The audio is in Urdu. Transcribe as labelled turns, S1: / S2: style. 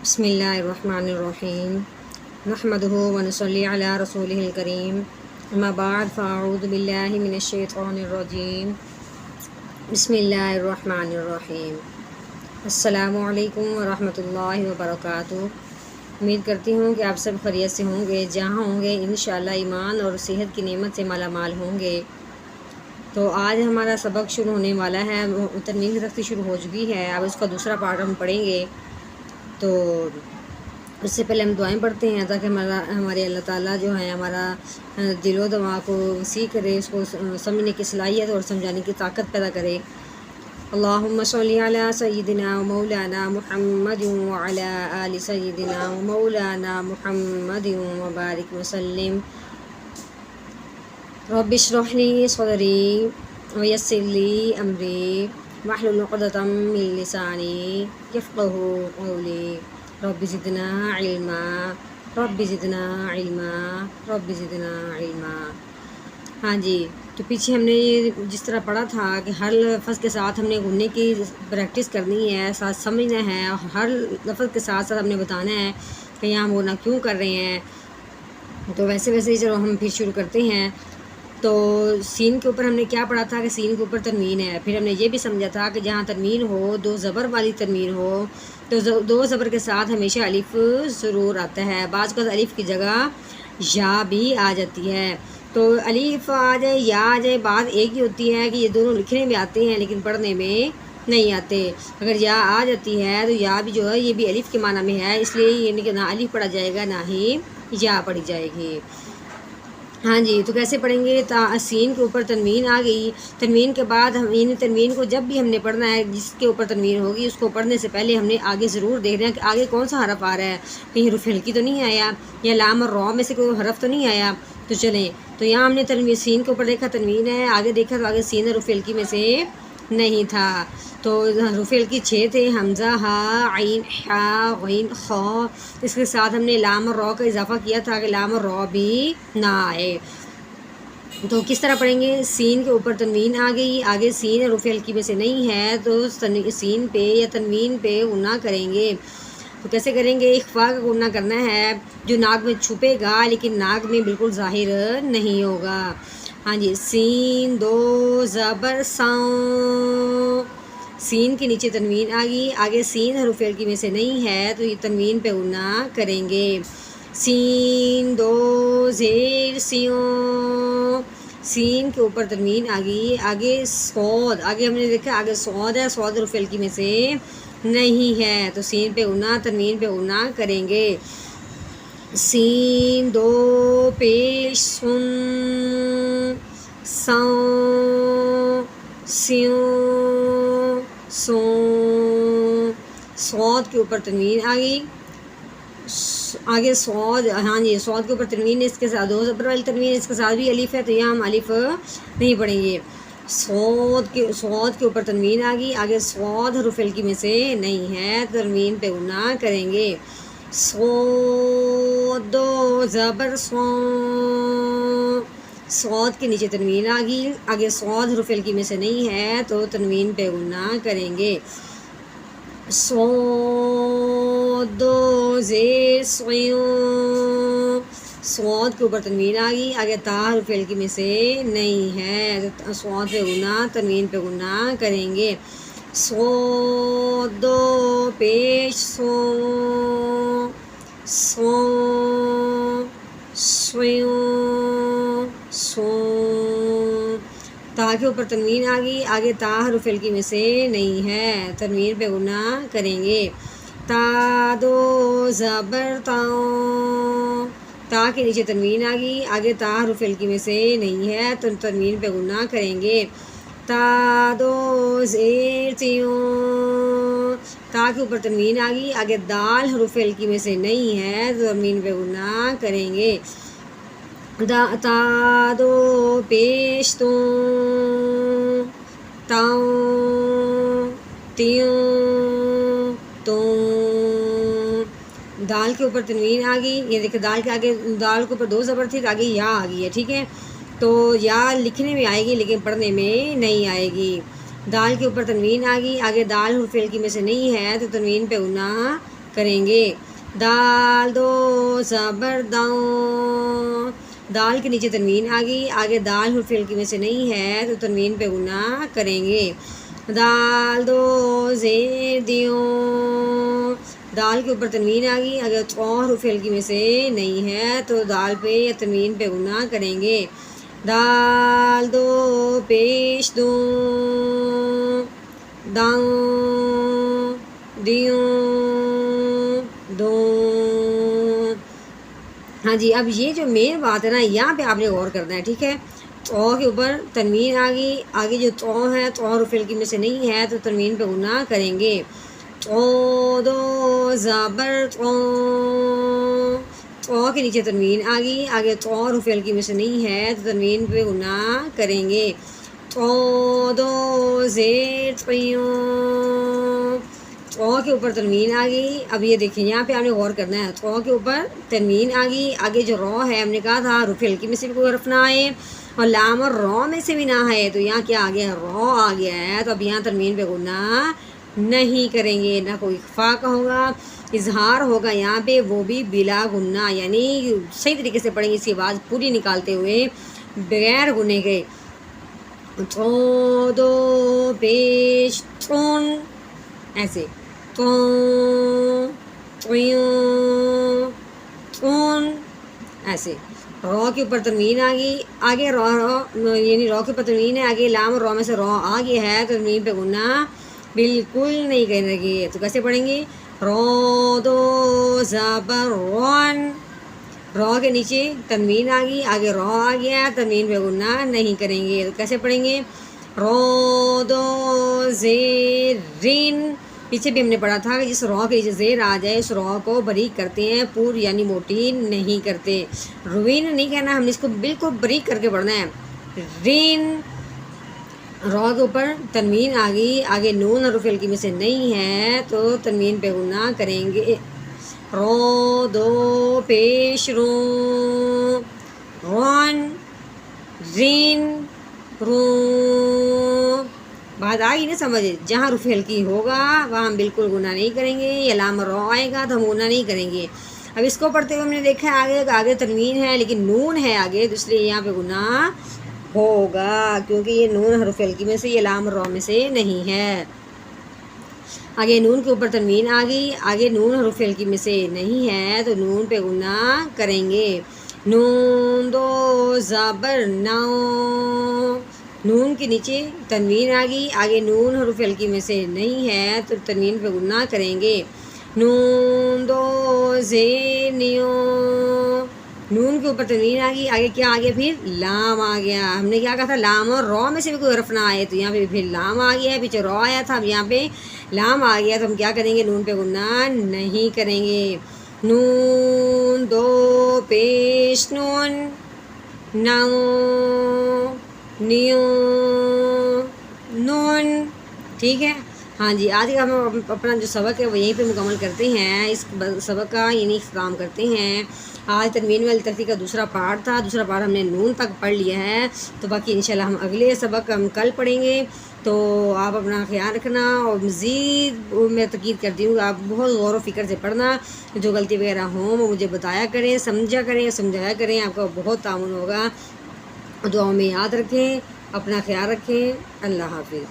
S1: بسم اللہ الرحمن الرحیم نحمدہ ونصلی علی رسولہ الکریم اما بعد فاعوذ باللہ من الشیطان الرجیم بسم اللہ الرحمن الرحیم السلام علیکم ورحمۃ اللہ وبرکاتہ۔ امید کرتی ہوں کہ آپ سب خیریت سے ہوں گے، جہاں ہوں گے انشاءاللہ ایمان اور صحت کی نعمت سے مالا مال ہوں گے۔ تو آج ہمارا سبق شروع ہونے والا ہے، تنوین کی تختی شروع ہو چکی ہے، اب اس کا دوسرا پارٹ ہم پڑھیں گے۔ تو اس سے پہلے ہم دعائیں پڑھتے ہیں تاکہ ہمارے اللہ تعالیٰ جو ہے ہمارا دل و دماغ کو وسیع کرے، اس کو سمجھنے کی صلاحیت اور سمجھانے کی طاقت پیدا کرے۔ اللہم صلی علی سیدنا و مولانا محمد وعلی آل سیدنا و مولانا محمد وبارک وسلم۔ رب اشرح لی صدری ویسر لی امری واحلل عقدۃ من لسانی یفقہوا قولی۔ رب زدنا علما رب زدنا علما رب زدنا علما۔ ہاں جی، تو پیچھے ہم نے جس طرح پڑھا تھا کہ ہر لفظ کے ساتھ ہم نے گننے کی پریکٹس کرنی ہے، ساتھ سمجھنا ہے، اور ہر لفظ کے ساتھ ساتھ ہم نے بتانا ہے کہ یہاں ہم گننا کیوں کر رہے ہیں۔ تو ویسے ہی چلو ہم پھر شروع کرتے ہیں۔ تو سین کے اوپر ہم نے کیا پڑھا تھا کہ سین کے اوپر تنوین ہے، پھر ہم نے یہ بھی سمجھا تھا کہ جہاں تنوین ہو، دو زبر والی تنوین ہو، تو دو زبر کے ساتھ ہمیشہ الف ضرور آتا ہے، بعض کا الف کی جگہ یا بھی آ جاتی ہے۔ تو الف آ جائے یا آ جائے، بات ایک ہی ہوتی ہے کہ یہ دونوں لکھنے میں آتے ہیں لیکن پڑھنے میں نہیں آتے۔ اگر یا آ جاتی ہے تو یا بھی جو ہے یہ بھی الف کے معنی میں ہے، اس لیے یہ نہیں کہ نہ الف پڑھا جائے گا نہ ہی یا پڑھی جائے گی۔ ہاں جی، تو کیسے پڑھیں گے؟ سین کے اوپر تنوین آ گئی، تنوین کے بعد ہم تنوین کو جب بھی ہم نے پڑھنا ہے، جس کے اوپر تنوین ہوگی اس کو پڑھنے سے پہلے ہم نے آگے ضرور دیکھنا ہے کہ آگے کون سا حرف آ رہا ہے، کہیں حرف ہلکی تو نہیں آیا، یا لام اور را میں سے کوئی حرف تو نہیں آیا۔ تو چلیں، تو یہاں ہم نے تنوین سین کے اوپر دیکھا تنوین ہے، آگے دیکھا تو آگے سین حرف ہلکی میں سے نہیں تھا۔ تو حروف ہلکی 6 تھے، حمزہ، ہا، عین، حا، غین، خا۔ اس کے ساتھ ہم نے لام اور را کا اضافہ کیا تھا کہ لام اور را بھی نہ آئے۔ تو کس طرح پڑھیں گے؟ سین کے اوپر تنوین آ گئی، آگے سین حروف ہلکی میں سے نہیں ہے تو سین پہ یا تنوین پہ غنہ کریں گے۔ تو کیسے کریں گے؟ اخفا کا غنہ کرنا ہے، جو ناک میں چھپے گا لیکن ناک میں بالکل ظاہر نہیں ہوگا۔ ہاں جی، سین دو زبر ساؤں، سین کے نیچے تنوین آ گئی، آگے سین حروف ہلکی میں سے نہیں ہے تو یہ تنوین پہ غنہ کریں گے۔ سین دو زیر سیوں، سین کے اوپر تنوین آ گئی، آگے صاد، آگے ہم نے دیکھا آگے صاد ہے، صاد حروف ہلکی میں سے نہیں ہے تو سین پہ غنہ، تنوین پہ غنہ کریں گے۔ سین دو پیش سن، ساؤں، سیوں، سوں، صاد کے اوپر تنوین آ گئی، آگے صاد، ہاں جی صاد کے اوپر تنوین ہے، اس کے ساتھ دو زبر والی تنوین ہے، اس کے ساتھ بھی الف ہے تو یہاں ہم الف نہیں پڑھیں گے۔ صاد کے اوپر تنوین آ گئی، آگے صاد حروف ہلکی میں سے نہیں ہے، تنوین پہ غنہ کریں گے۔ صاد دو زبر صاں، صاد کے نیچے تنوین آ گئی، آگے صاد حروف ہلکی میں سے نہیں ہے تو تنوین پہ غنہ کریں گے۔ صاد دو زیر سیوں، صاد کے اوپر تنوین آ گئی، آگے تا حرف ہلکی میں سے نہیں ہے تو صاد پہ غنہ، تنوین پہ غنہ کریں گے۔ صاد دو پیش سوں، سوں، سیوں، سوں، تا کے اوپر تنوین آ گئی، آگے تا حرف ہلکی میں سے نہیں ہے، تنوین پہ غنہ کریں گے۔ تا دو زبر تاؤں، تا کے نیچے تنوین آ گئی، آگے تا حرف ہلکی میں سے نہیں ہے تو تنوین پہ غنہ کریں گے۔ تا دو زیر تیوں، تا کے اوپر تنوین آ گئی، آگے دال حرف ہلکی میں سے نہیں ہے تو تنوین پہ غنہ کریں گے۔ تا دو پیش توں، تاؤں، تیوں، توں، دال کے اوپر تنوین آ گئی، یہ دیکھیں دال کے آگے، دال کے اوپر دو زبر تھی تو آگے یا آ گئی ہے، ٹھیک ہے، تو یا لکھنے میں آئے گی لیکن پڑھنے میں نہیں آئے گی۔ دال کے اوپر تنوین آ گئی، آگے دال حرف ہلکی میں سے نہیں ہے تو تنوین پہ غنہ کریں گے۔ دال دو زبر داؤں، دال کے نیچے تنوین آ گئی، آگے دال حرف ہلکی میں سے نہیں ہے تو تنوین پہ غنہ کریں گے۔ دال دو زیر دیوں، دال کے اوپر تنوین آ گئی، اگر حرف ہلکی میں سے نہیں ہے تو دال پہ یا تنوین پہ غنہ کریں گے۔ دال دو پیش دوں، داؤں دیوں دوں۔ ہاں جی، اب یہ جو مین بات ہے نا، یہاں پہ آپ نے غور کرنا ہے، ٹھیک ہے۔ تو کے اوپر تنوین آ گئی، آگے جو تو ہے تو حرف ہلکی میں سے نہیں ہے تو تنوین پہ غنہ کریں گے۔ تو دو زبر تو، تو کے نیچے تنوین آ گئی، آگے تو حرف ہلکی میں سے نہیں ہے تو تنوین پہ غنہ کریں گے۔ تو دو زیر طیوں، تو کے اوپر تنوین آ گئی، اب یہ دیکھیں یہاں پہ آپ نے غور کرنا ہے، تو کے اوپر تنوین آ گئی، آگے جو رو ہے ہم نے کہا تھا حرف ہلکی میں سے بھی کوئی حرف نہ آئے اور لام اور رو میں سے بھی نہ ہے، تو یہاں کیا آ گیا، رو آ گیا ہے، تو اب یہاں تنوین پہ غنہ نہیں کریں گے، نہ کوئی اخفا کا ہوگا، اظہار ہوگا یہاں پہ، وہ بھی بلا غنہ، یعنی صحیح طریقے سے پڑھیں گے، اس کی آواز پوری نکالتے ہوئے بغیر غنہ کے۔ تو دو پیش تون، ایسے تو ایسے۔ رو کے اوپر تنوین آ گئی، آگے رو یعنی رو کے اوپر تنوین ہے، آگے لام اور رو میں سے رو آ گیا ہے تو تنوین پہ غنہ بالکل نہیں کریں گے، تو کیسے پڑھیں گے؟ رو دو زبر رون، رو کے نیچے تنوین آ گئی، آگے رو آ گیا، تنوین پہ غنہ نہیں کریں گے، تو کیسے پڑھیں گے؟ رو دو زیر رین، پیچھے بھی ہم نے پڑھا تھا کہ جس رو کے نیچے زیر آ جائے اس رو کو باریک کرتے ہیں، پور یعنی موٹی نہیں کرتے، روین نہیں کہنا، ہم نے اس کو بالکل باریک کر کے پڑھنا ہے۔ رین، رو کے اوپر تنوین آ گئی، آگے نون حرف ہلکی میں سے نہیں ہے تو تنوین پہ غنہ کریں گے۔ رو دو پیش رون، رون رین رون، بات آئی نا سمجھ، جہاں حرف ہلکی ہوگا وہاں ہم بالکل غنہ نہیں کریں گے، یا لام رو آئے گا تو ہم غنہ نہیں کریں گے۔ اب اس کو پڑھتے ہوئے ہم نے دیکھا ہے آگے تنوین ہے لیکن نون ہے آگے، تو اس لیے یہاں پہ غنہ ہوگا کیونکہ یہ نون حرف ہلکی میں سے، یہ لام رو میں سے نہیں ہے۔ آگے نون کے اوپر تنوین آ گئی، آگے نون حرف ہلکی میں سے نہیں ہے تو نون پہ غنہ کریں گے۔ نون دو زبر نو، نون کے نیچے تنوین آ گئی، آگے نون حرف ہلکی میں سے نہیں ہے تو تنوین پہ غنہ کریں گے۔ نون دو زیر نیوں، نون کے اوپر تنوین آ گئی، آگے کیا آ گیا، پھر لام آ گیا، ہم نے کیا کہا تھا، لام اور رو میں سے بھی کوئی حرف نہ آئے تو یہاں پہ پھر لام آ گیا ہے، پیچھے رو آیا تھا، اب یہاں پہ لام آ گیا تو ہم کیا کریں گے، نون پہ غنہ نہیں کریں گے۔ نون دو پیش نون، نو نیوں نون، ٹھیک ہے۔ ہاں جی، آج کا ہم اپنا جو سبق ہے وہ یہیں پہ مکمل کرتے ہیں، اس سبق کا یعنی اختتام کرتے ہیں۔ آج تنوین والی ترتیب کا دوسرا پارٹ تھا، دوسرا پارٹ ہم نے نون تک پڑھ لیا ہے، تو باقی انشاءاللہ ہم اگلے سبق ہم کل پڑھیں گے۔ تو آپ اپنا خیال رکھنا، اور مزید میں تاکید کرتی ہوں کہ آپ بہت غور و فکر سے پڑھنا، جو غلطی وغیرہ ہوں وہ مجھے بتایا کریں، سمجھا کریں، سمجھایا کریں، آپ کا بہت تعاون ہوگا۔ دعاؤں میں یاد رکھیں، اپنا خیال رکھیں، اللہ حافظ۔